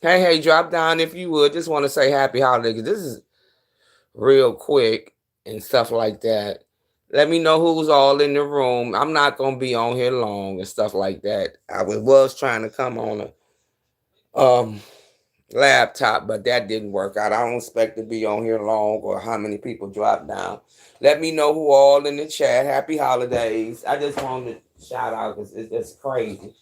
Hey, drop down if you would. Just want to say happy holiday 'cause this is real quick and stuff like that. Let me know who's all in the room. I'm not gonna be on here long and stuff like that. I was trying to come on a laptop, but that didn't work out. I don't expect to be on here long or how many people drop down. Let me know who all in the chat. Happy holidays. I just wanted to shout out because it's just crazy.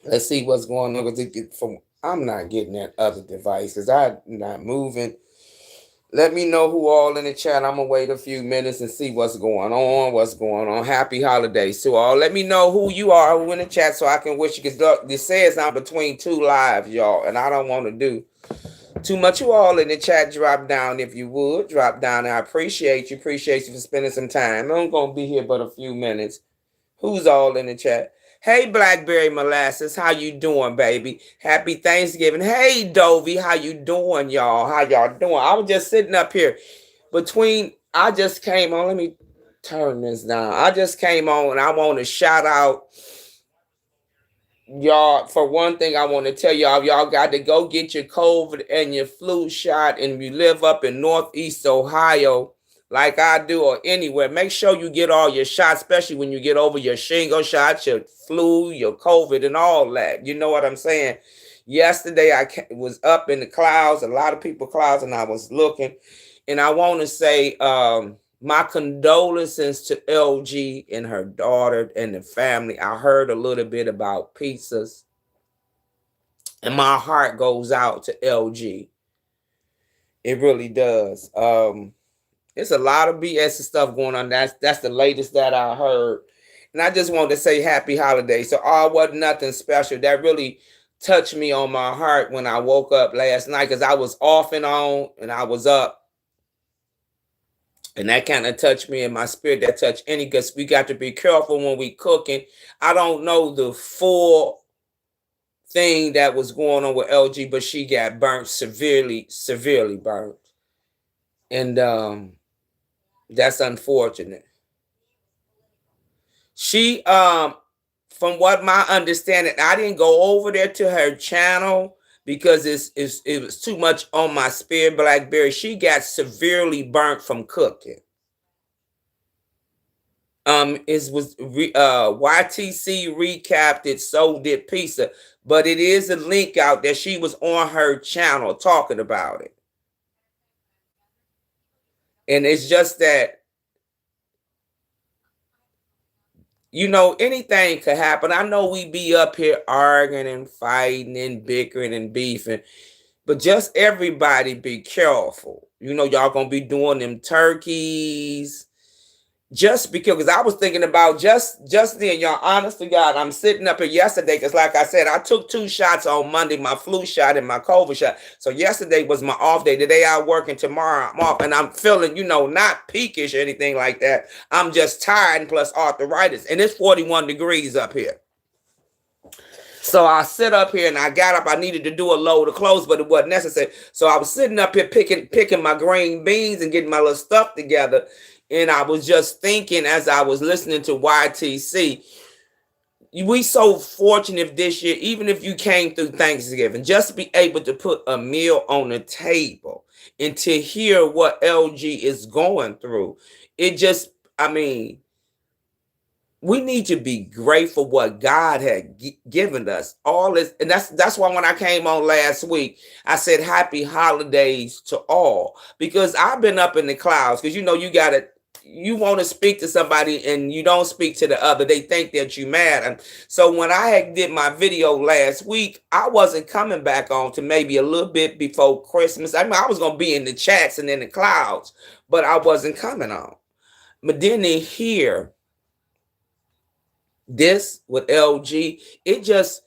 Let's see what's going on. From I'm not getting that other device because I'm not moving. Let me know who all in the chat. I'm gonna wait a few minutes and see what's going on. What's going on? Happy holidays to all. Let me know who you are, who in the chat, so I can wish you. Because this says I'm between two lives, y'all, and I don't want to do too much. You all in the chat, drop down if you would. Drop down. I appreciate you. Appreciate you for spending some time. I'm gonna be here but a few minutes. Who's all in the chat? Hey, Blackberry Molasses, how you doing, baby? Happy Thanksgiving. Hey, Dovey, how you doing, y'all? How y'all doing? I was just sitting up here I just came on. Let me turn this down. I just came on and I want to shout out y'all. For one thing, I want to tell y'all got to go get your COVID and your flu shot. And if you live up in Northeast Ohio, like I do, or anywhere, make sure you get all your shots, especially when you get over your shingle shots, your flu, your COVID, and all that. You know what I'm saying? Yesterday, was up in the clouds, a lot of people clouds, and I was looking. And I want to say my condolences to LG and her daughter and the family. I heard a little bit about pizzas, and my heart goes out to LG. It really does. It's a lot of BS and stuff going on. That's the latest that I heard. And I just wanted to say happy holidays. So all wasn't nothing special. That really touched me on my heart when I woke up last night because I was off and on and I was up. And that kind of touched me in my spirit. That touched any because we got to be careful when we cooking. I don't know the full thing that was going on with LG, but she got burnt severely, severely burnt. And that's unfortunate. She from what my understanding, I didn't go over there to her channel because it was too much on my spirit. Blackberry, she got severely burnt from cooking. It was YTC recapped it, so did Pizza, but it is a link out that she was on her channel talking about it, and it's just that anything could happen. I know we be up here arguing and fighting and bickering and beefing, but just everybody be careful. Y'all gonna be doing them turkeys. Just because I was thinking about just then, y'all, honest to God, I'm sitting up here yesterday because, like I said, I took 2 shots on Monday, my flu shot and my COVID shot. So yesterday was my off day. Today I work and tomorrow I'm off, and I'm feeling, not peakish or anything like that. I'm just tired and plus arthritis, and it's 41 degrees up here. So I sit up here and I got up. I needed to do a load of clothes, but it wasn't necessary. So I was sitting up here picking my green beans and getting my little stuff together. And I was just thinking as I was listening to YTC, we so fortunate this year, even if you came through Thanksgiving, just to be able to put a meal on the table and to hear what LG is going through. It just, I mean, we need to be grateful what God had given us. All this, and that's why when I came on last week, I said happy holidays to all, because I've been up in the clouds. Because you want to speak to somebody and you don't speak to the other, they think that you mad. And so when I had did my video last week, I wasn't coming back on to maybe a little bit before Christmas. I mean, I was gonna be in the chats and in the clouds, but I wasn't coming on. But then they hear this with LG, it just,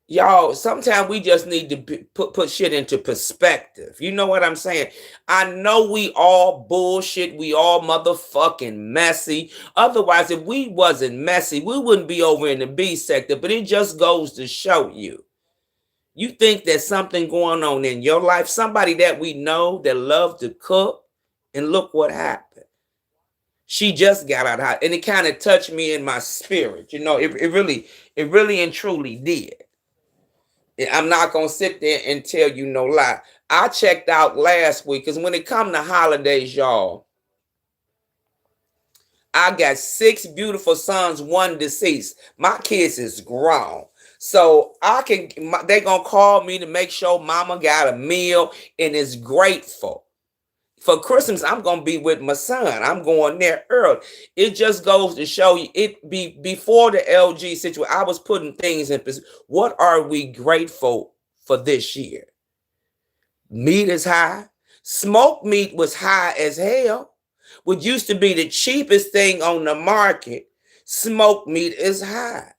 y'all, sometimes we just need to put shit into perspective. You know what I'm saying? I know we all bullshit, we all motherfucking messy. Otherwise, if we wasn't messy, we wouldn't be over in the B sector. But it just goes to show you think there's something going on in your life, somebody that we know that love to cook, and look what happened. She just got out hot, and it kind of touched me in my spirit. It really, It really and truly did. I'm not going to sit there and tell you no lie. I checked out last week because when it come to holidays, y'all, I got 6 beautiful sons, 1 deceased. My kids is grown. So they going to call me to make sure mama got a meal and is grateful. For Christmas, I'm going to be with my son. I'm going there early. It just goes to show you, before the LG situation, I was putting things in perspective. What are we grateful for this year? Meat is high. Smoked meat was high as hell. What used to be the cheapest thing on the market, smoked meat is high.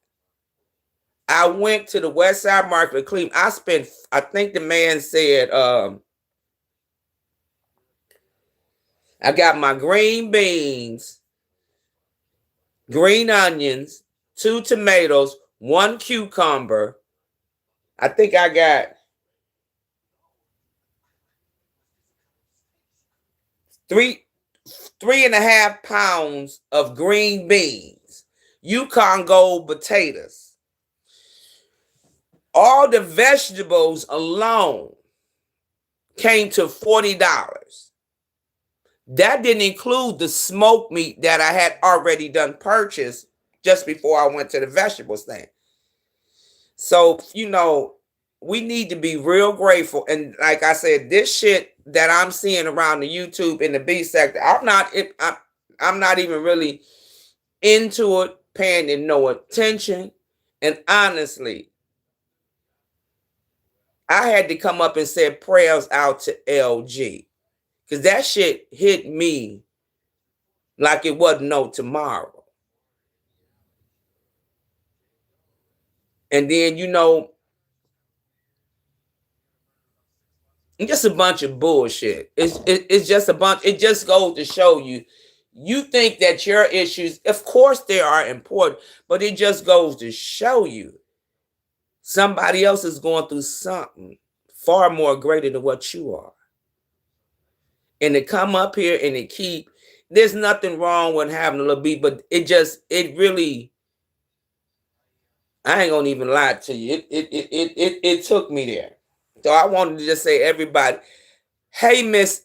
I went to the West Side Market of Cleveland. I think the man said, I got my green beans, green onions, 2 tomatoes, 1 cucumber. I think I got 3.5 pounds of green beans, Yukon Gold potatoes. All the vegetables alone came to $40. That didn't include the smoked meat that I had already done purchased just before I went to the vegetable stand. So, we need to be real grateful. And like I said, this shit that I'm seeing around the YouTube in the beef sector, I'm not even really into it, paying it no attention. And honestly, I had to come up and say prayers out to LG. Because that shit hit me like it wasn't no tomorrow. And then, it's just a bunch of bullshit. It's just a bunch. It just goes to show you, you think that your issues, of course they are important, but it just goes to show you somebody else is going through something far more greater than what you are. And to come up here and there's nothing wrong with having a little beef, but it really, I ain't gonna even lie to you. It took me there. So I wanted to just say, everybody, hey, Miss,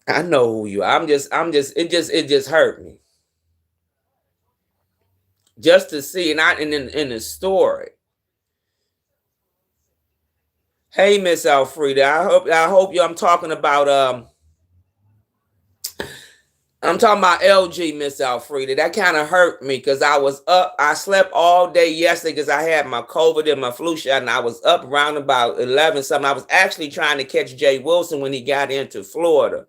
I know who you are. It just hurt me. Just to see, and in the story. Hey, Miss Alfreda, I hope I'm talking about LG, Miss Alfreda. That kind of hurt me because I was up. I slept all day yesterday because I had my COVID and my flu shot, and I was up around about 11 something. I was actually trying to catch Jay Wilson when he got into Florida.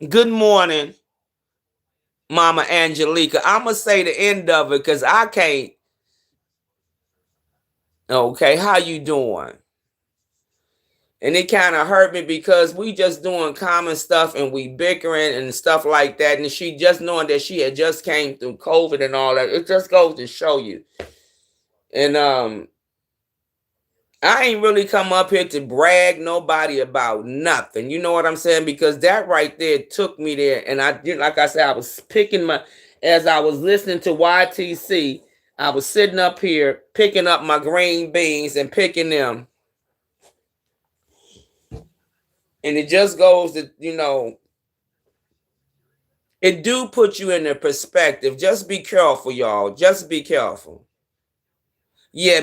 Good morning, Mama Angelica. I'm going to say the end of it because I can't. Okay, how you doing? And it kind of hurt me because we just doing common stuff and we bickering and stuff like that. And she just knowing that she had just came through COVID and all that. It just goes to show you. And I ain't really come up here to brag nobody about nothing. You know what I'm saying? Because that right there took me there. And like I said, I was as I was listening to YTC, I was sitting up here picking up my green beans and picking them. And it just goes to, it do put you in a perspective. Just be careful, y'all. Just be careful. Yeah,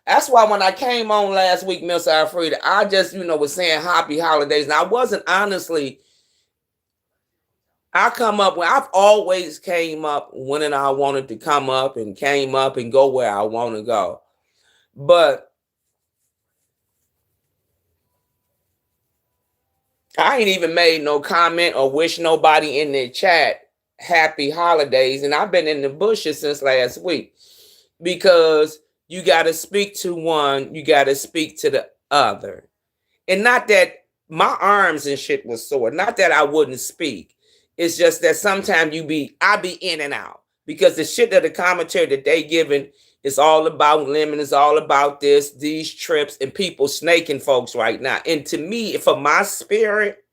that's why when I came on last week, Miss Alfreda, I just, was saying happy holidays. And I wasn't honestly, I've always came up when I wanted to come up and came up and go where I want to go. But I ain't even made no comment or wish nobody in the chat happy holidays. And I've been in the bushes since last week because you got to speak to one, you got to speak to the other. And not that my arms and shit was sore, not that I wouldn't speak. It's just that sometimes I be in and out because the shit that the commentary that they giving is all about lemon, it's all about these trips and people snaking folks right now. And to me, for my spirit,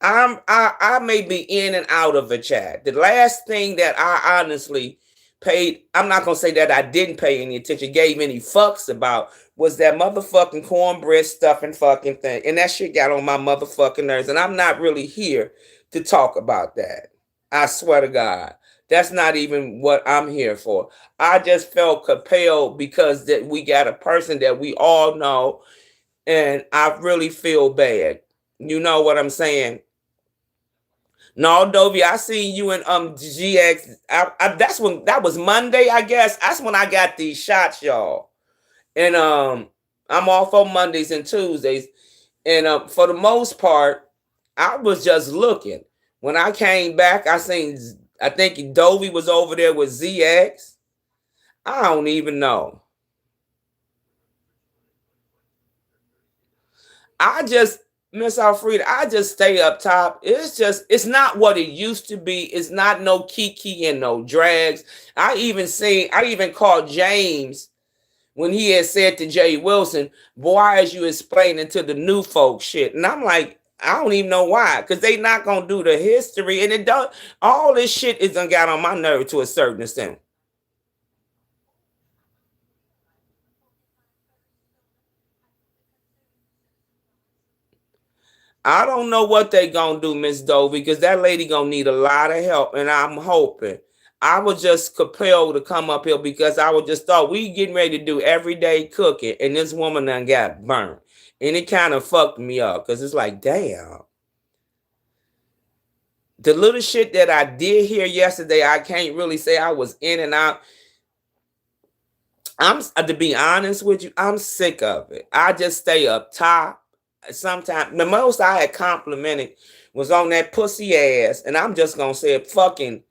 I may be in and out of a chat. The last thing that I honestly paid, I'm not gonna say that I didn't pay any attention, gave any fucks about, was that motherfucking cornbread stuffing fucking thing. And that shit got on my motherfucking nerves. And I'm not really here to talk about that. I swear to God. That's not even what I'm here for. I just felt compelled because that we got a person that we all know, and I really feel bad. You know what I'm saying? No, Dovey, I seen you in GX. That's when that was Monday, I guess. That's when I got these shots, y'all. And I'm off on Mondays and Tuesdays. And for the most part, I was just looking. When I came back, I think Dovey was over there with ZX. I don't even know. I just, Miss Alfreda, I just stay up top. It's not what it used to be. It's not no kiki and no drags. I even called James when he had said to Jay Wilson, "Why is you explaining to the new folks shit?" And I'm like, I don't even know why, because they not gonna do the history, and it does. All this shit is done got on my nerve to a certain extent. I don't know what they gonna do, Miss Doe, because that lady gonna need a lot of help, and I'm hoping. I was just compelled to come up here because I was just thought we getting ready to do everyday cooking, and this woman done got burnt, and it kind of fucked me up because it's like, damn. The little shit that I did here yesterday, I can't really say I was in and out. I'm to be honest with you, I'm sick of it. I just stay up top. Sometimes the most I had complimented was on that pussy ass, and I'm just gonna say it, fucking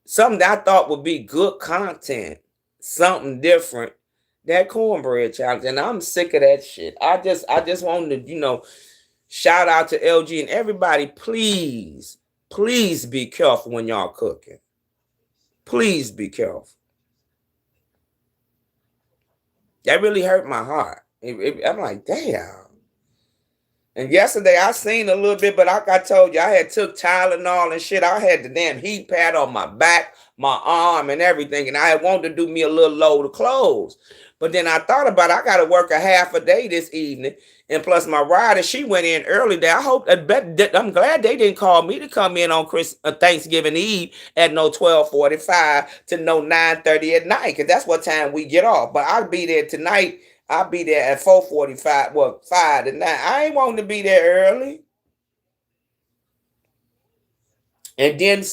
something that I thought would be good content, something different. That cornbread challenge, and I'm sick of that shit. I just wanted to, shout out to LG and everybody. Please be careful when y'all cooking. Please be careful. That really hurt my heart. I'm like, damn. And yesterday I seen a little bit, but like I told you, I had took Tylenol and shit. I had the damn heat pad on my back, my arm, and everything. And I had wanted to do me a little load of clothes. But then I thought about it, I gotta work a half a day this evening. And plus my rider, she went in early there. I'm glad they didn't call me to come in on Thanksgiving Eve at no 12:45 to no 9:30 at night. Cause that's what time we get off. But I'll be there tonight. I'll be there at 4:45, well, 5 to 9. I ain't wanting to be there early. And then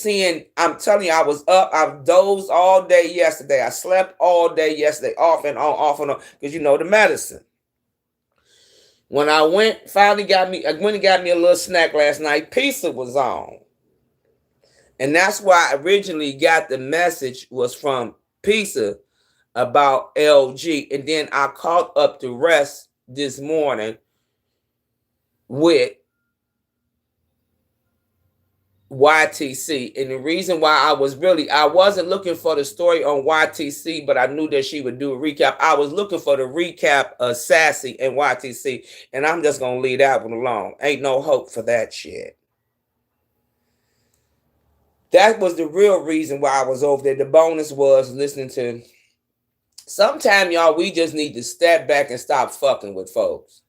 I'm telling you, I was up, I dozed all day yesterday. I slept all day yesterday, off and on, because the medicine. When I I went and got me a little snack last night. Pizza was on. And that's why I originally got the message was from Pizza about LG. And then I caught up the rest this morning with YTC. And the reason why I wasn't looking for the story on YTC, but I knew that she would do a recap. I was looking for the recap of Sassy and YTC, and I'm just gonna leave that one alone. Ain't no hope for that shit. That was the real reason why I was over there. The bonus was listening to. Sometimes, y'all, we just need to step back and stop fucking with folks.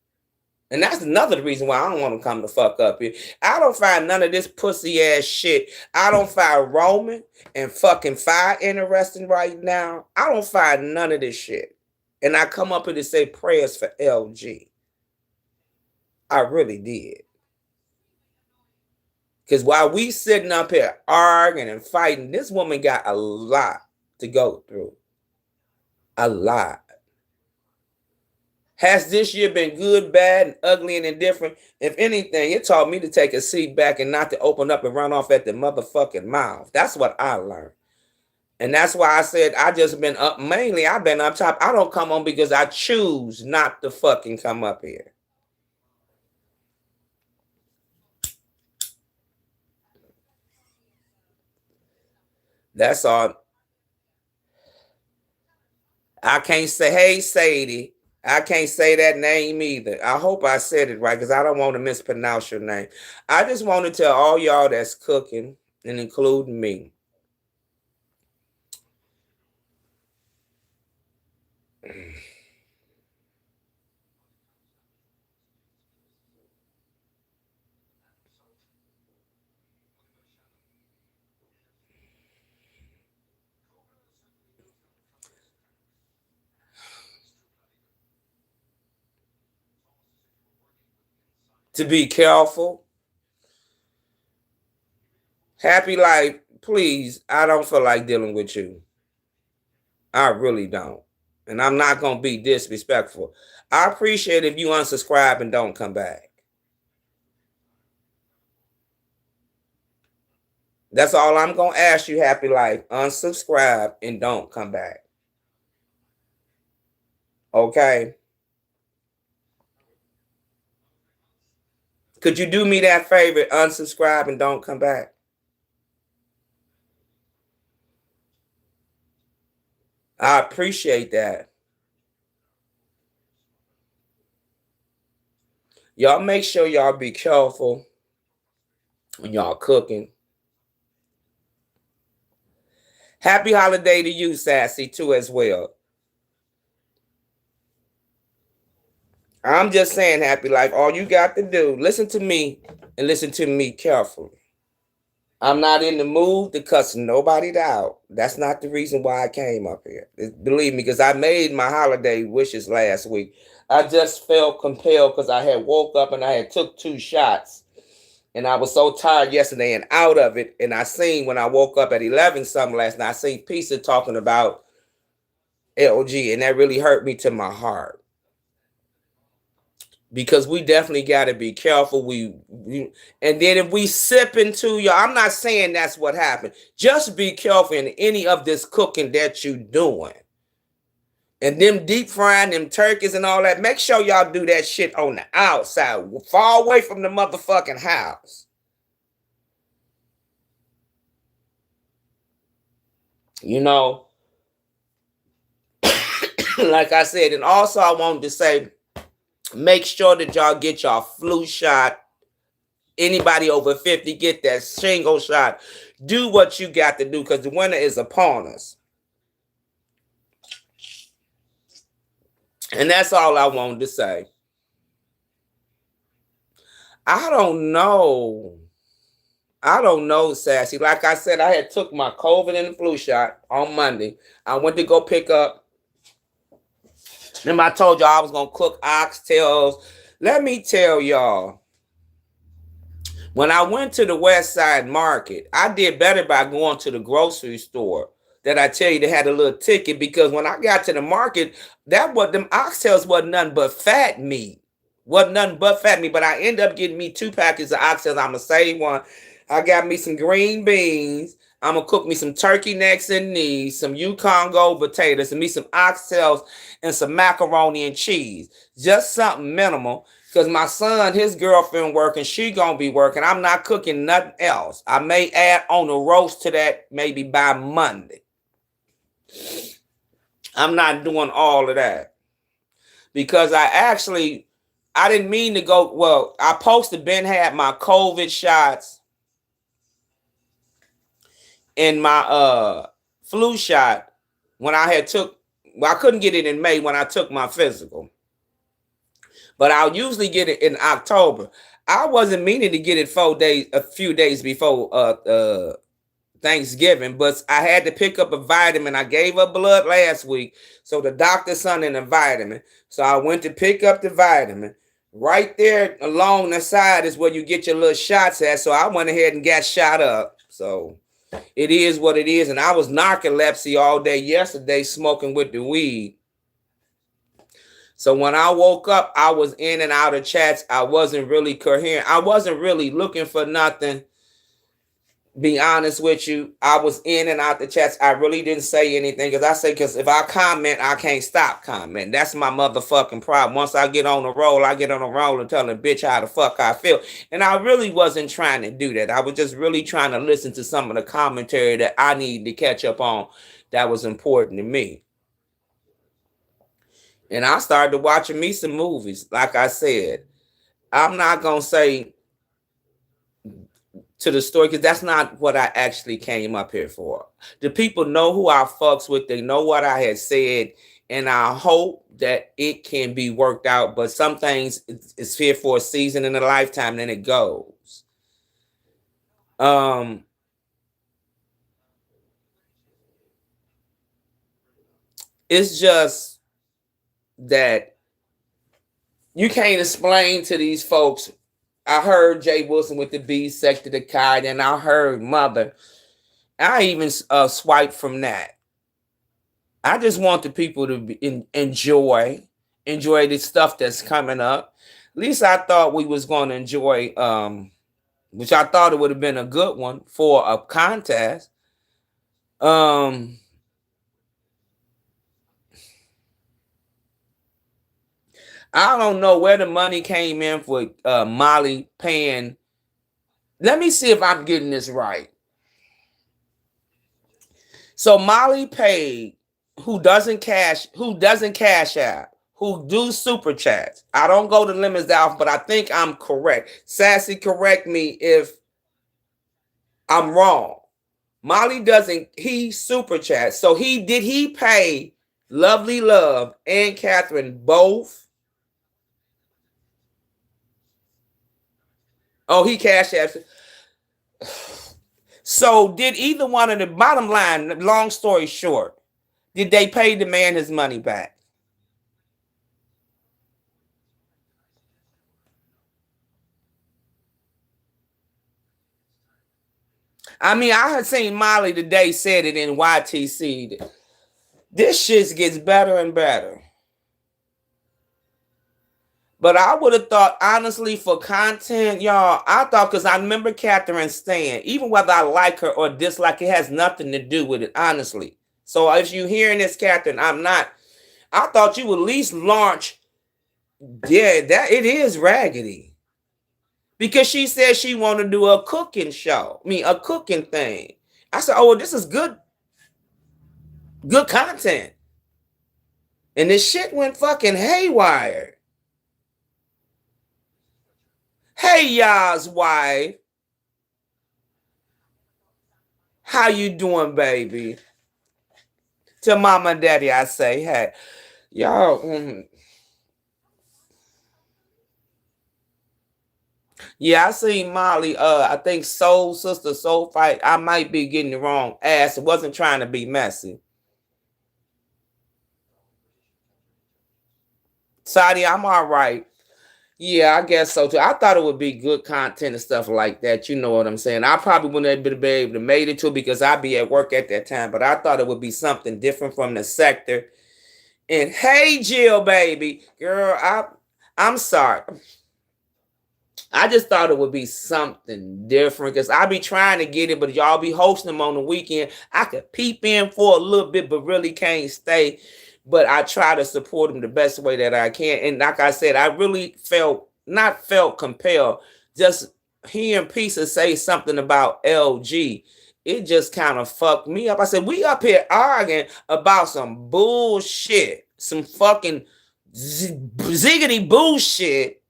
And that's another reason why I don't want to come the fuck up here. I don't find none of this pussy ass shit. I don't find Roman and fucking Fire interesting right now. I don't find none of this shit. And I come up here to say prayers for LG. I really did. Because while we sitting up here arguing and fighting, this woman got a lot to go through. A lot. Has this year been good, bad, and ugly, and indifferent? If anything, it taught me to take a seat back and not to open up and run off at the motherfucking mouth. That's what I learned. And that's why I said I just been up. Mainly, I've been up top. I don't come on because I choose not to fucking come up here. That's all. I can't say, hey, Sadie. I can't say that name either. I hope I said it right because I don't want to mispronounce your name. I just want to tell all y'all that's cooking, and including me, to be careful. Happy life, please. I don't feel like dealing with you. I really don't. And I'm not going to be disrespectful. I appreciate if you unsubscribe and don't come back. That's all I'm going to ask you, Happy Life. Unsubscribe and don't come back. Okay? Could you do me that favor? Unsubscribe and don't come back. I appreciate that. Y'all make sure y'all be careful when y'all cooking. Happy holiday to you, Sassy, too, as well. I'm just saying, Happy Life, all you got to do, listen to me and listen to me carefully. I'm not in the mood to cuss nobody out. That's not the reason why I came up here. Believe me, because I made my holiday wishes last week. I just felt compelled because I had woke up and I had took 2 shots. And I was so tired yesterday and out of it. And I seen when I woke up at 11 something last night, I seen Pisa talking about LG. And that really hurt me to my heart. Because we definitely got to be careful. And then if we sip into y'all, I'm not saying that's what happened. Just be careful in any of this cooking that you doing. And them deep frying them turkeys and all that, make sure y'all do that shit on the outside, far away from the motherfucking house. You know, like I said, and also I wanted to say, make sure that y'all get y'all flu shot. Anybody over 50, get that shingle shot. Do what you got to do because the winter is upon us. And that's all I wanted to say. I don't know. I don't know, Sassy. Like I said, I had took my COVID and the flu shot on Monday. I went to go pick up. Remember I told y'all I was going to cook oxtails. Let me tell y'all. When I went to the West Side Market, I did better by going to the grocery store. That I tell you, they had a little ticket because when I got to the market, them oxtails wasn't nothing but fat meat. Wasn't nothing but fat meat. But I ended up getting me 2 packets of oxtails. I'm gonna save one. I got me some green beans. I'm gonna cook me some turkey necks and knees, some Yukon Gold potatoes, and me some oxtails and some macaroni and cheese. Just something minimal. Because my son, his girlfriend working, she gonna be working. I'm not cooking nothing else. I may add on a roast to that maybe by Monday. I'm not doing all of that. Because I didn't mean to go, well, I posted Ben had my COVID shots and my flu shot when I had took, well, I couldn't get it in May when I took my physical. But I'll usually get it in October. I wasn't meaning to get it a few days before Thanksgiving, but I had to pick up a vitamin. I gave up blood last week, so the doctor sent in a vitamin. So I went to pick up the vitamin. Right there along the side is where you get your little shots at. So I went ahead and got shot up. So it is what it is. And I was narcolepsy all day yesterday smoking with the weed. So when I woke up, I was in and out of chats. I wasn't really coherent. I wasn't really looking for nothing. Be honest with you, I was in and out the chats. I really didn't say anything because if I comment, I can't stop commenting. That's my motherfucking problem. Once I get on the roll, I get on the roll and tell the bitch how the fuck I feel. And I really wasn't trying to do that. I was just really trying to listen to some of the commentary that I need to catch up on that was important to me. And I started watching me some movies. Like I said, I'm not gonna say to the story because that's not what I actually came up here for. The people know who I fucks with, they know what I had said, and I hope that it can be worked out. But some things it's here for a season and a lifetime, then it goes. Um it's just that you can't explain to these folks. I heard Jay Wilson with the B sector the card, and I heard Mother. I even swiped from that. I just want the people to enjoy the stuff that's coming up. At least I thought we was going to enjoy, which I thought it would have been a good one for a contest. Um, I don't know where the money came in for Molly paying. Let me see if I'm getting this right. So Molly paid who doesn't cash out, who do super chats. I don't go to limits out, but I think I'm correct. Sassy, correct me if I'm wrong. Molly doesn't, he super chats. So he pay Lovely Love and Catherine both? Oh, he cash apps. So did either one of the bottom line, long story short, did they pay the man his money back? I mean, I had seen Molly today said it in YTC. This shit gets better and better. But I would have thought, honestly, for content, y'all, I thought, because I remember Catherine saying, even whether I like her or dislike, it has nothing to do with it, honestly. So if you hearing this, Catherine, I'm not. I thought you would at least launch, yeah, that it is raggedy. Because she said she wanted to do a cooking show. I mean, a cooking thing. I said, oh, well, this is good content. And this shit went fucking haywire. Hey, y'all's wife. How you doing, baby? To mama and daddy, I say, hey, y'all. Yeah, I seen Molly. I think Soul Sister Soul Fight. I might be getting the wrong ass. It wasn't trying to be messy. Saudi, I'm all right. Yeah, I guess so too. I thought it would be good content and stuff like that. You know what I'm saying? I probably wouldn't have been able to made it to because I'd be at work at that time. But I thought it would be something different from the sector. And hey, Jill, baby, girl, I'm sorry. I just thought it would be something different because I be trying to get it, but y'all be hosting them on the weekend. I could peep in for a little bit, but really can't stay. But I try to support them the best way that I can. And like I said, I really not felt compelled. Just hearing Pisa say something about LG, it just kind of fucked me up. I said, we up here arguing about some bullshit, some fucking ziggity bullshit,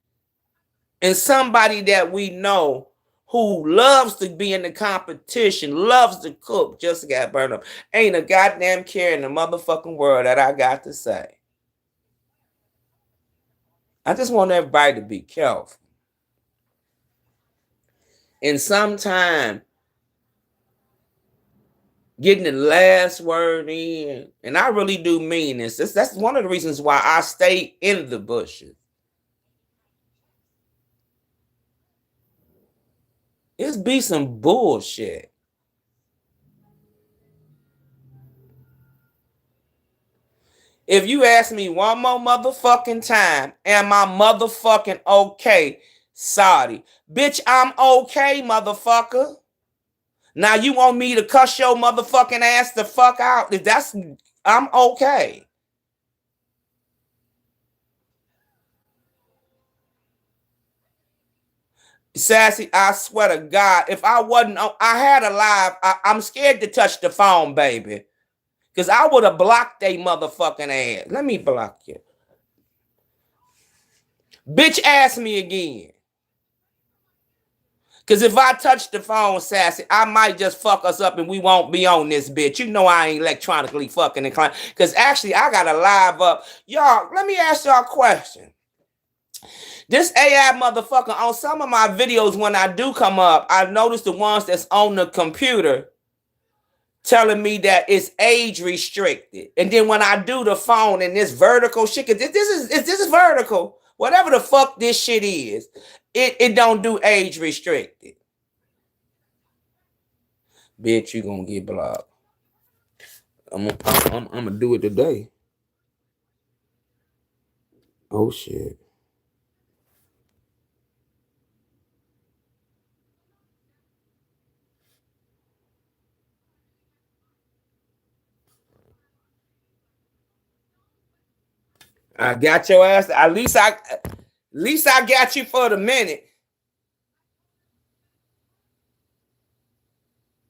and somebody that we know who loves to be in the competition, loves to cook, just got burned up. Ain't a goddamn care in the motherfucking world that I got to say. I just want everybody to be careful. And sometime getting the last word in, and I really do mean this. That's one of the reasons why I stay in the bushes. It's be some bullshit. If you ask me one more motherfucking time, am I motherfucking okay, Saudi? Bitch, I'm okay, motherfucker. Now you want me to cuss your motherfucking ass the fuck out? If that's, I'm okay. Sassy, I swear to God, if I wasn't, I had a live, I'm scared to touch the phone, baby. Because I would have blocked a motherfucking ass. Let me block you. Bitch, ask me again. Because if I touch the phone, Sassy, I might just fuck us up and we won't be on this bitch. You know I ain't electronically fucking inclined. Because actually, I got to live up. Y'all, let me ask y'all a question. This AI motherfucker, on some of my videos when I do come up, I notice the ones that's on the computer telling me that it's age restricted. And then when I do the phone and this vertical shit, cause this is vertical, whatever the fuck this shit is, it don't do age restricted. Bitch, you gonna get blocked. I'm gonna do it today. Oh shit. I got your ass. At least I got you for the minute.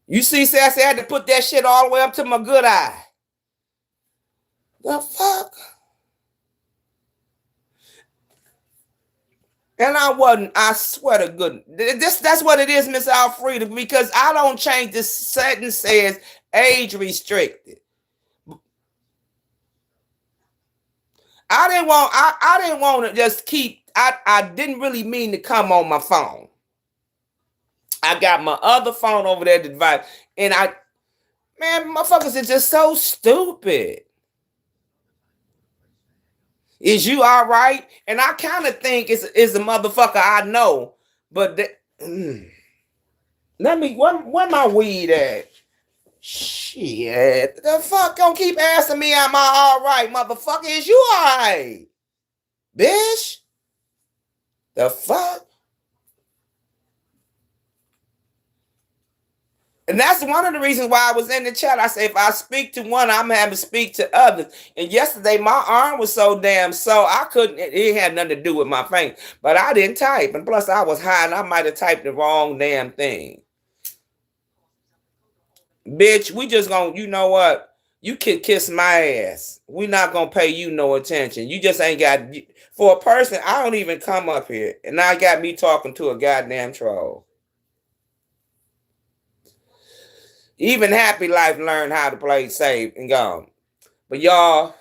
You see, Sassy, I had to put that shit all the way up to my good eye. The fuck? And I wasn't, I swear to goodness. That's what it is, Miss Alfreda, because I don't change this sentence says age restricted. I didn't want to just keep, I didn't really mean to come on my phone. I got my other phone over there, the device, and man, motherfuckers are just so stupid. Is you all right? And I kind of think it's a motherfucker I know, but let me, where my weed at? Shit, the fuck don't keep asking me, am I all right, motherfucker? Is you all right, bitch? The fuck? And that's one of the reasons why I was in the chat. I say if I speak to one, I'm having to speak to others. And yesterday, my arm was so damn sore, I couldn't, it had nothing to do with my fingers. But I didn't type. And plus, I was high, and I might have typed the wrong damn thing. Bitch, we just gonna, you know what? You can kiss my ass. We not gonna pay you no attention. You just ain't got, for a person, I don't even come up here. And now got me talking to a goddamn troll. Even Happy Life learned how to play safe and gone. But y'all,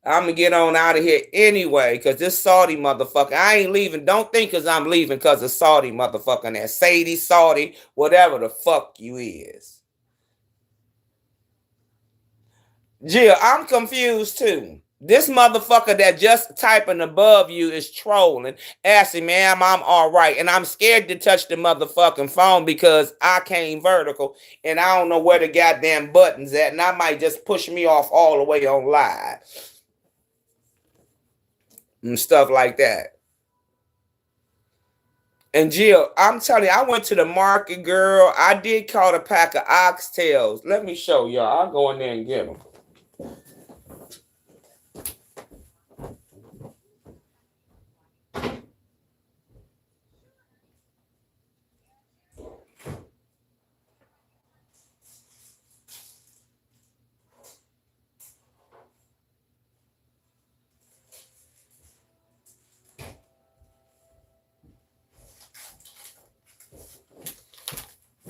I'm going to get on out of here anyway, because this Saudi motherfucker, I ain't leaving. Don't think because I'm leaving because of Saudi motherfucker. That Sadie, Saudi, whatever the fuck you is. Jill, I'm confused too. This motherfucker that just typing above you is trolling, asking, ma'am, I'm all right. And I'm scared to touch the motherfucking phone because I came vertical and I don't know where the goddamn button's at. And I might just push me off all the way on live. And stuff like that. And Jill, I'm telling you, I went to the market, girl. I did caught a pack of oxtails. Let me show y'all. I'll go in there and get them.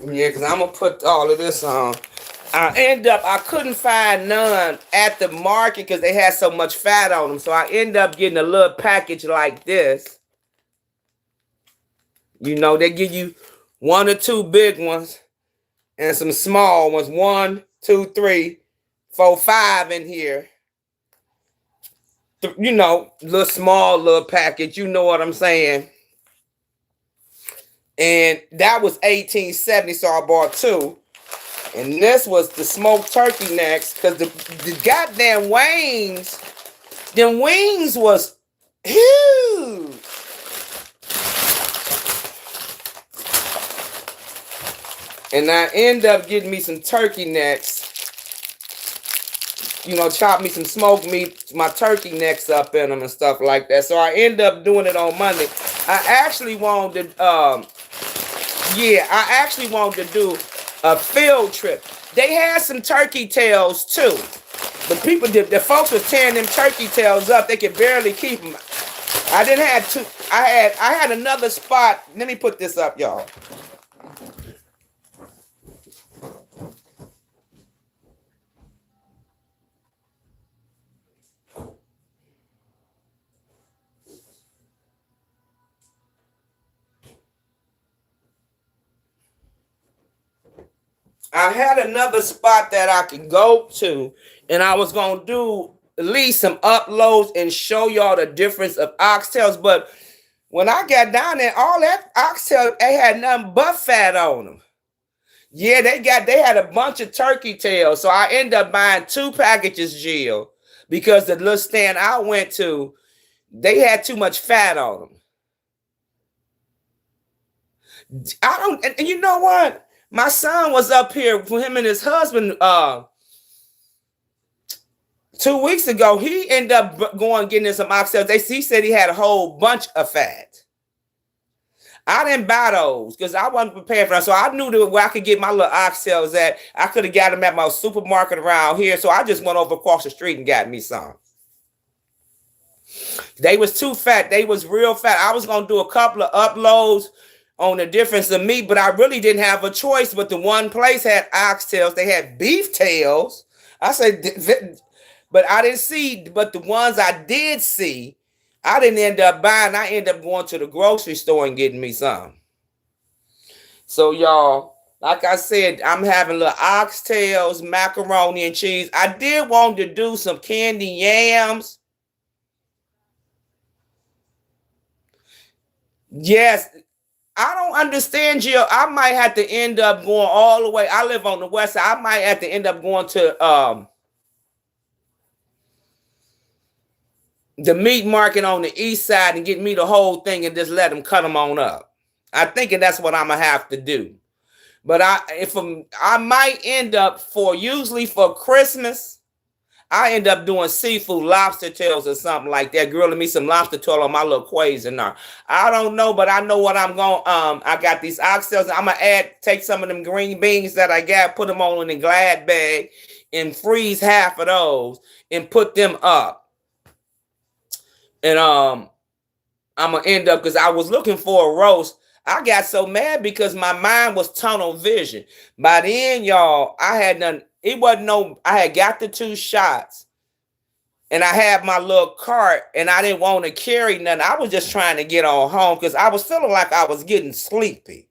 Yeah, because I'm going to put all of this on. I couldn't find none at the market because they had so much fat on them. So I end up getting a little package like this. You know, they give you 1 or 2 big ones and some small ones. 1, 2, 3, 4, 5 in here. You know, little small little package. You know what I'm saying? And that was $18.70, so I bought 2. And this was the smoked turkey necks, because the goddamn wings, them wings was huge. And I end up getting me some turkey necks. You know, chop me some smoked meat, my turkey necks up in them and stuff like that. So I end up doing it on Monday. I actually wanted to, do a field trip. They had some turkey tails too. But people, the folks was tearing them turkey tails up. They could barely keep them. I didn't have two. I had another spot. Let me put this up, y'all. I had another spot that I could go to, and I was gonna do at least some uploads and show y'all the difference of oxtails. But when I got down there, all that oxtail, they had nothing but fat on them. Yeah, they had a bunch of turkey tails. So I ended up buying 2 packages, Jill, because the little stand I went to, they had too much fat on them. I don't, and you know what? My son was up here with him and his husband 2 weeks ago. He ended up going getting in some oxtails. He said he had a whole bunch of fat. I didn't buy those because I wasn't prepared for that. So I knew that where I could get my little oxtails at. I could have got them at my supermarket around here. So I just went over across the street and got me some. They was too fat. They was real fat. I was going to do a couple of uploads on the difference of meat, but I really didn't have a choice. But the one place had oxtails. They had beef tails. I said, but I didn't see, but the ones I did see, I didn't end up buying. I ended up going to the grocery store and getting me some. So y'all, like I said, I'm having little oxtails, macaroni and cheese. I did want to do some candy yams. Yes, I don't understand, Jill. I might have to end up going all the way. I live on the west side. I might have to end up going to the meat market on the east side and get me the whole thing and just let them cut them on up. I think that's what I'm gonna have to do. But I might end up usually for Christmas, I end up doing seafood, lobster tails or something like that. Grilling me some lobster tail on my little Cuisinart. I don't know, but I know what I'm going. I got these oxtails. I'm gonna take some of them green beans that I got, put them on in a Glad bag, and freeze half of those and put them up. And I'm gonna end up because I was looking for a roast. I got so mad because my mind was tunnel vision. By then, y'all, I had done. It wasn't no. I had got the 2 shots, and I had my little cart, and I didn't want to carry nothing. I was just trying to get on home because I was feeling like I was getting sleepy.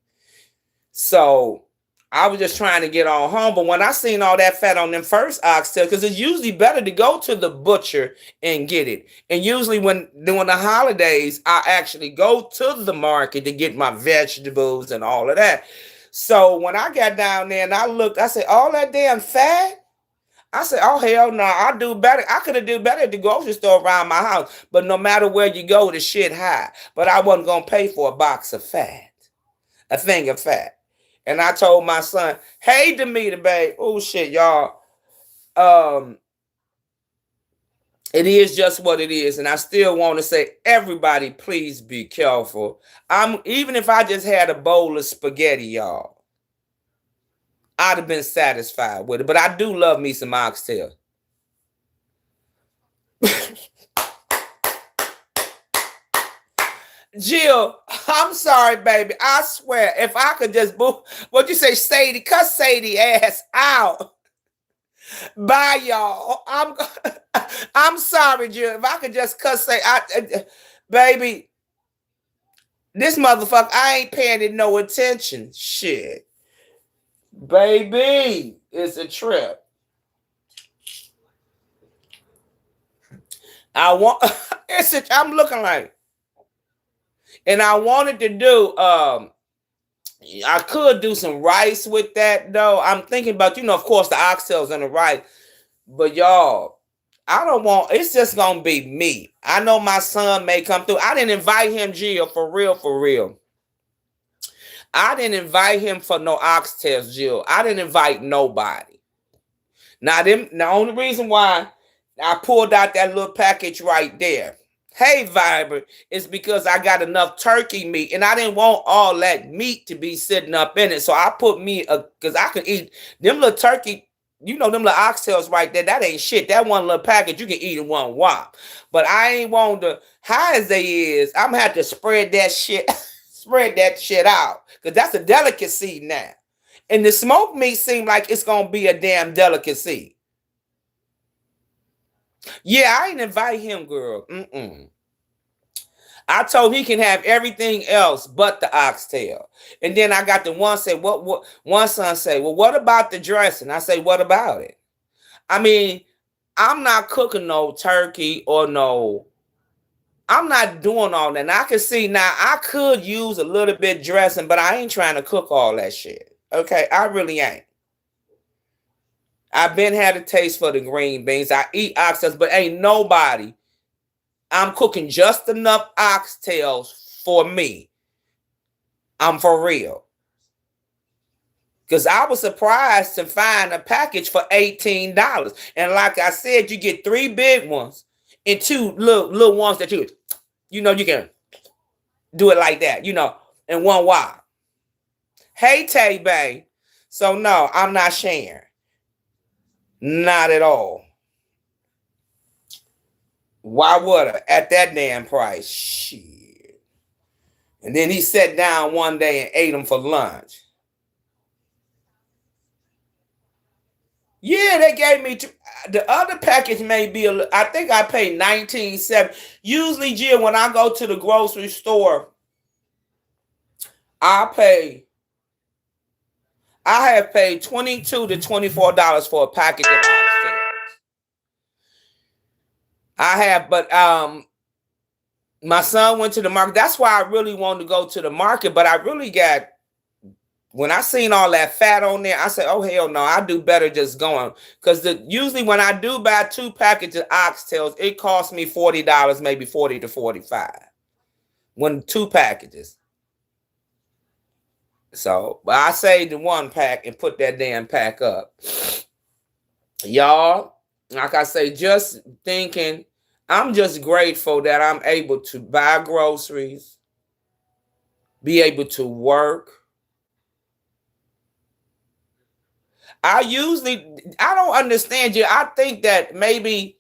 So I was just trying to get on home. But when I seen all that fat on them first oxtail, because it's usually better to go to the butcher and get it. And usually when during the holidays, I actually go to the market to get my vegetables and all of that. So when I got down there and I looked, I said, all that damn fat? I said, oh, hell no, I do better. I could have done better at the grocery store around my house. But no matter where you go, the shit high. But I wasn't going to pay for a box of fat, a thing of fat. And I told my son, hey, Demeter, babe. Oh, shit, y'all. It is just what it is. And I still want to say, everybody, please be careful. Even if I just had a bowl of spaghetti, y'all, I'd have been satisfied with it. But I do love me some oxtail. Jill, I'm sorry, baby. I swear, if I could just what you say, Sadie, cut Sadie ass out. Bye, y'all. I'm sorry, Jill. If I could just cut baby, this motherfucker, I ain't paying it no attention. Shit. Baby, it's a trip. I'm looking like, and I wanted to do, I could do some rice with that though. I'm thinking about, of course, the oxtails and the rice, but y'all, I don't want, it's just gonna be me. I know my son may come through. I didn't invite him, Jill, for real. I didn't invite him for no oxtails, Jill. I didn't invite nobody. Now, the only reason why I pulled out that little package right there, hey, Viber, is because I got enough turkey meat, and I didn't want all that meat to be sitting up in it. So I put me, because I could eat them little turkey. you know, them little oxtails right there, that ain't shit. That one little package, you can eat in one whop. But I ain't want to, high as they is, I'm gonna have to spread that shit, spread that shit out. Because that's a delicacy now. And the smoked meat seem like it's gonna be a damn delicacy. Yeah, I ain't invite him, girl. I told he can have everything else but the oxtail. And then I got the one say, what one son say, well, what about the dressing? I say, what about it? I mean, I'm not cooking no turkey or no, I'm not doing all that. And I can see now I could use a little bit dressing, but I ain't trying to cook all that shit. Okay, I really ain't. I've been had a taste for the green beans. I eat oxtails, but ain't nobody. I'm cooking just enough oxtails for me. I'm for real. Because I was surprised to find a package for $18. And like I said, you get 3 big ones and 2 little ones that you know, you can do it like that, you know, and one wop. Hey, Tay Bay. So no, I'm not sharing. Not at all. Why would I? At that damn price. Shit. And then he sat down one day and ate them for lunch. Yeah, they gave me the other package may be I think I paid $19.70. Usually, Jill, when I go to the grocery store, I have paid $22 to $24 for a package of oxtails. I have, but my son went to the market. That's why I really wanted to go to the market, but I really got, when I seen all that fat on there, I said, oh, hell no, I do better just going. Because usually when I do buy 2 packages of oxtails, it costs me $40, maybe $40 to $45. When 2 packages. So, but I saved the 1 pack and put that damn pack up. Y'all, like I say, just thinking, I'm just grateful that I'm able to buy groceries, be able to work. I don't understand you. I think that maybe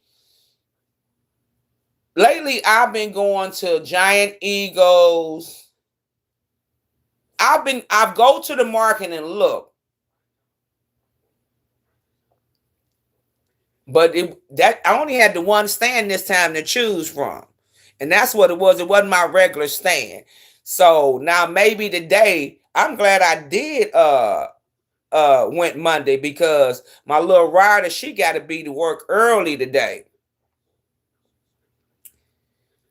lately I've been going to Giant Eagles. I've go to the market and look. But I only had the one stand this time to choose from. And that's what it was. It wasn't my regular stand. So now maybe today, I'm glad I did went Monday, because my little rider, she got to be to work early today.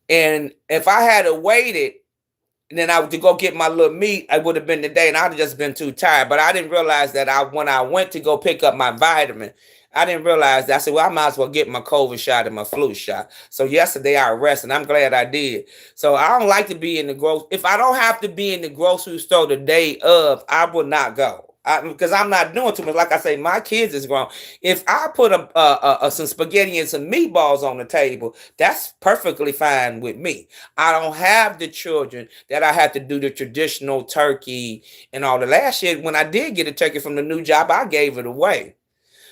And if I had waited, and then I would go get my little meat, I would have been today, and I'd have just been too tired. But I didn't realize that when I went to go pick up my vitamin, I didn't realize that. I said, well, I might as well get my COVID shot and my flu shot. So yesterday I rested, and I'm glad I did. So I don't like to be in the if I don't have to be in the grocery store the day of, I would not go. Because I'm not doing too much. Like I say, my kids is grown. If I put some spaghetti and some meatballs on the table, that's perfectly fine with me. I don't have the children that I have to do the traditional turkey and all the last year. When I did get a turkey from the new job, I gave it away.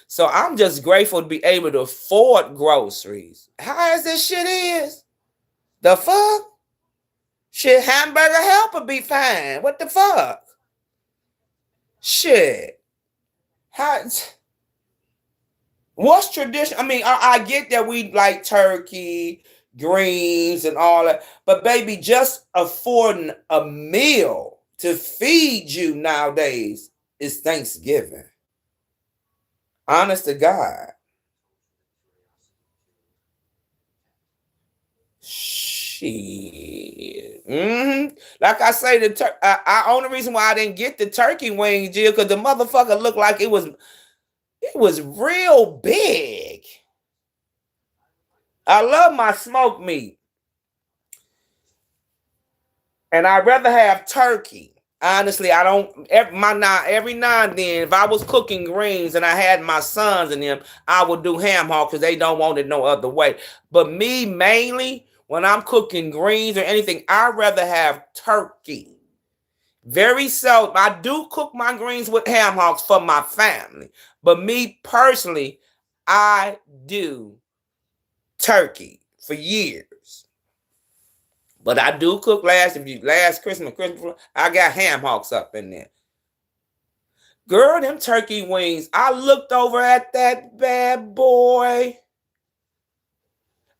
So I'm just grateful to be able to afford groceries. How as this shit is? The fuck? Shit, hamburger helper be fine. What the fuck? Shit. What's tradition? I mean, I get that we like turkey, greens, and all that, but baby, just affording a meal to feed you nowadays is Thanksgiving. Honest to God. Shit. Like I say, the only reason why I didn't get the turkey wing, Jill, because the motherfucker looked like it was real big. I love my smoked meat, and I'd rather have turkey. Honestly, I don't. Every now and then, if I was cooking greens and I had my sons in them, I would do ham hock because they don't want it no other way. But me mainly, when I'm cooking greens or anything, I'd rather have turkey Very seldom. I do cook my greens with ham hocks for my family. But me personally, I do turkey for years. But I do cook last Christmas, I got ham hocks up in there. Girl, them turkey wings. I looked over at that bad boy.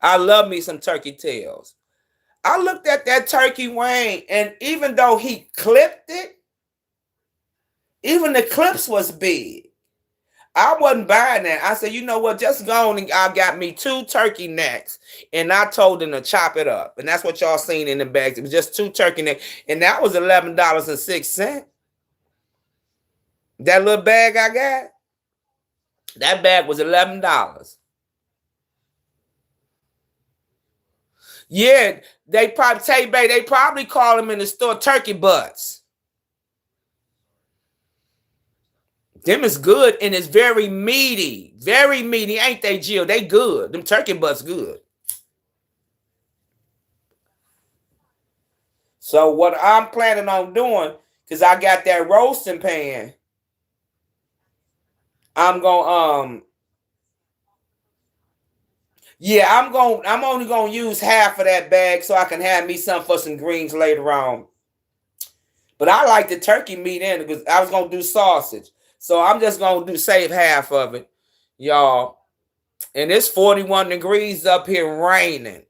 I love me some turkey tails. I looked at that turkey wing, and even though he clipped it, even the clips was big. I wasn't buying that. I said, you know what? Just go on and I got me 2 turkey necks, and I told them to chop it up. And that's what y'all seen in the bags. It was just 2 turkey necks, and that was $11.06. That little bag I got, that bag was $11. Yeah, they probably call them in the store turkey butts. Them is good, and it's very meaty. Very meaty, ain't they, Jill? They good. Them turkey butts good. So what I'm planning on doing, because I got that roasting pan, I'm only gonna use half of that bag so I can have me some for some greens later on. But I like the turkey meat in it because I was gonna do sausage. So I'm just gonna save half of it, y'all. And it's 41 degrees up here raining.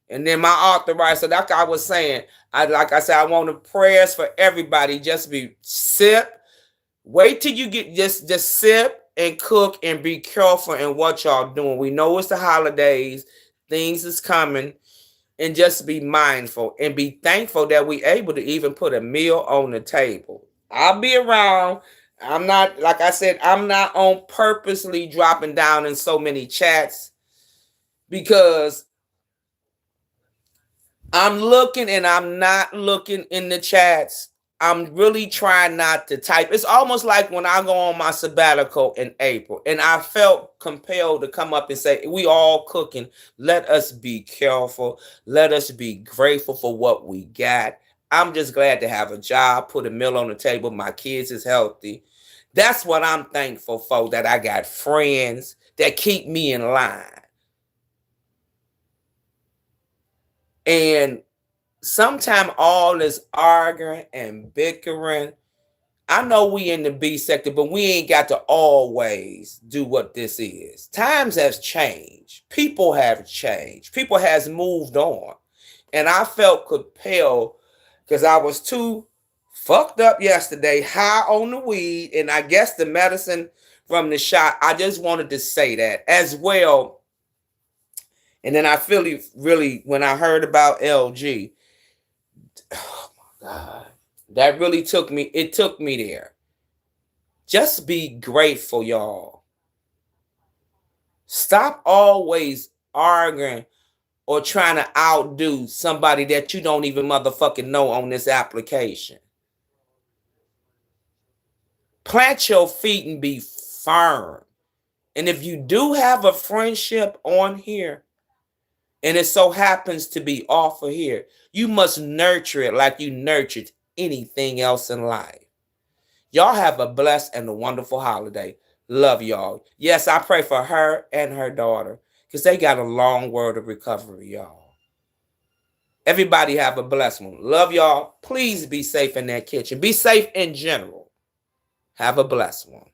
And then my arthritis, so like I was saying, I want the prayers for everybody. Just sip. Wait till you get just sip and cook and be careful in what y'all doing. We know it's the holidays, things is coming, and just be mindful and be thankful that we able to even put a meal on the table. I'll be around. I'm not, like I said, I'm not on purposely dropping down in so many chats because I'm looking and I'm not looking in the chats. I'm really trying not to type. It's almost like when I go on my sabbatical in April and I felt compelled to come up and say, we all cooking. Let us be careful. Let us be grateful for what we got. I'm just glad to have a job, put a meal on the table. My kids is healthy. That's what I'm thankful for, that I got friends that keep me in line. And sometimes all this arguing and bickering, I know we in the B sector, but we ain't got to always do what this is. Times has changed. People have changed. People has moved on. And I felt compelled because I was too fucked up yesterday, high on the weed, and I guess the medicine from the shot. I just wanted to say that as well. And then I feel really, when I heard about LG, oh my God, that really took me there. Just be grateful, y'all. Stop always arguing or trying to outdo somebody that you don't even motherfucking know on this application. Plant your feet and be firm. And if you do have a friendship on here, and it so happens to be off of here, you must nurture it like you nurtured anything else in life. Y'all have a blessed and a wonderful holiday. Love y'all. Yes, I pray for her and her daughter because they got a long word of recovery, y'all. Everybody have a blessed one. Love y'all. Please be safe in that kitchen. Be safe in general. Have a blessed one.